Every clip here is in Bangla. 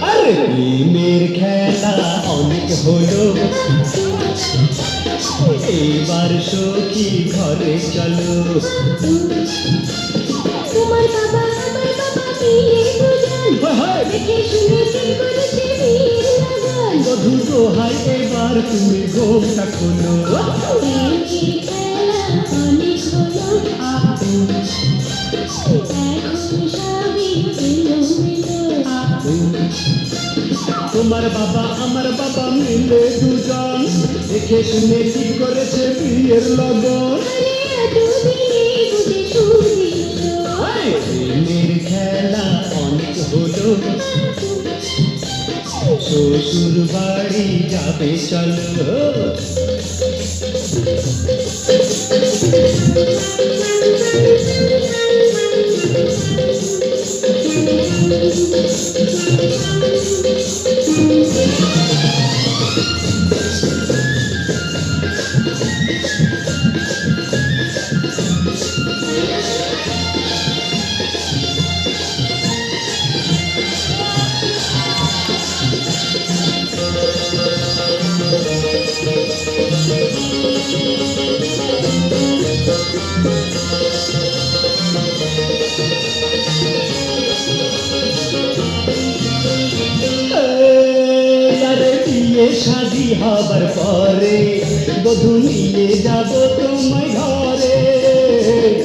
আরে প্রেমের খেলা অনেক হলো, এইবার সখী ঘরে চলো। তোমার বাবা আমার বাবা মিলে দুজন দেখে শুনে ঠিক করেছে বিয়ের লগন। বধূ দোহাই এবার তুমি ঘোমটা খোলো। প্রেমের খেলা অনেক হলো, এখন সবই এলোমেলো। তোমার বাবা আমার বাবা মিলে দুজন দেখে শুনে ঠিক করেছে বিয়ের লগন। আরে এতদিনে বুঝে শুনিল, প্রেমের খেলা অনেক হলো, শ্বশুর বাড়ি যাবে চলো। আরে বিয়ে শাদী হবার পরে বধূ নিয়ে যাব তোমায় ঘরে।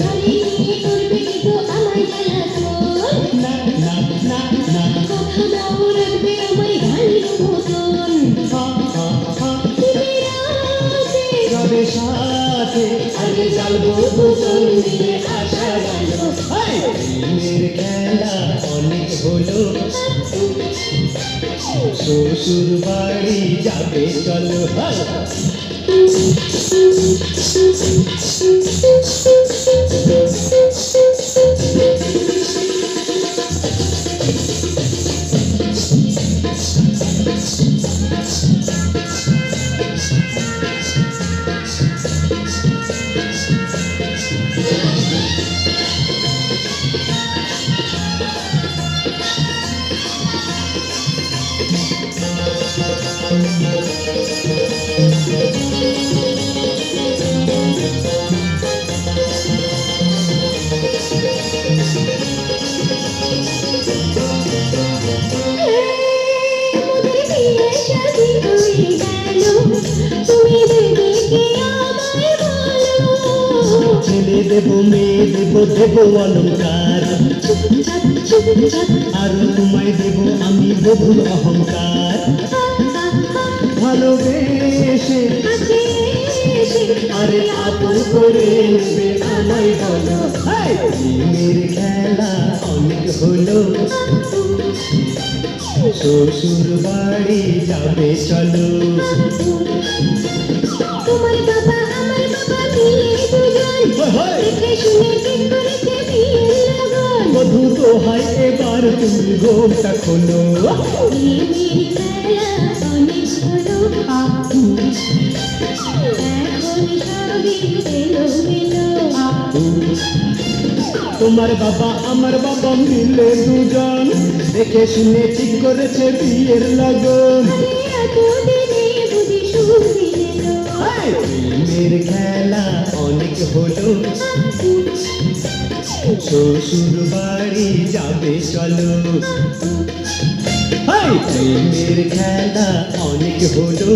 ঘরে নিয়ে করবে তো আমায় জ্বালাতন, না না না না, কথা দাও রাখবে আমায় ঘাড়ির মতন। হা হা হা, দিবে রাতে যাবে সাথে আগে জ্বালবো দুজন মিলে আশা গেল। প্রেমের খেলা অনেক হলো, শ্বশুর বাড়ি যাবে চলো। মোদের বিয়ে শাদী হয়ে গেল, তুমি দেবে কি আমায় বলো। ছেলে দেব মেয়ে দেব দেব অলঙ্কার, আর তোমায় দেব আমি বধুর অহংকার। ভালোবেসে আরে আপন করে নেবে আমায় বলো। প্রেমের খেলা অনেক হলো, শ্বশুর বাড়ি যাবে চলো। তোমার বাবা আমার বাবা মিলে দুজন দেখে শুনে ঠিক করেছে বিয়ের লগন। বধূ দোহাই এবার তুমি ঘোমটা খোলো। প্রেমের খেলা অনেক হলো, এখন সবই এলোমেলো। তোমার বাবা আমার বাবা মিলে দুজন দেখে শুনে ঠিক করেছে বিয়ের লগন। আরে এতদিনে বুঝি শুনিল, প্রেমের খেলা অনেক হলো, শ্বশুর বাড়ি যাবে চলো। প্রেমের খেলা অনেক হলো।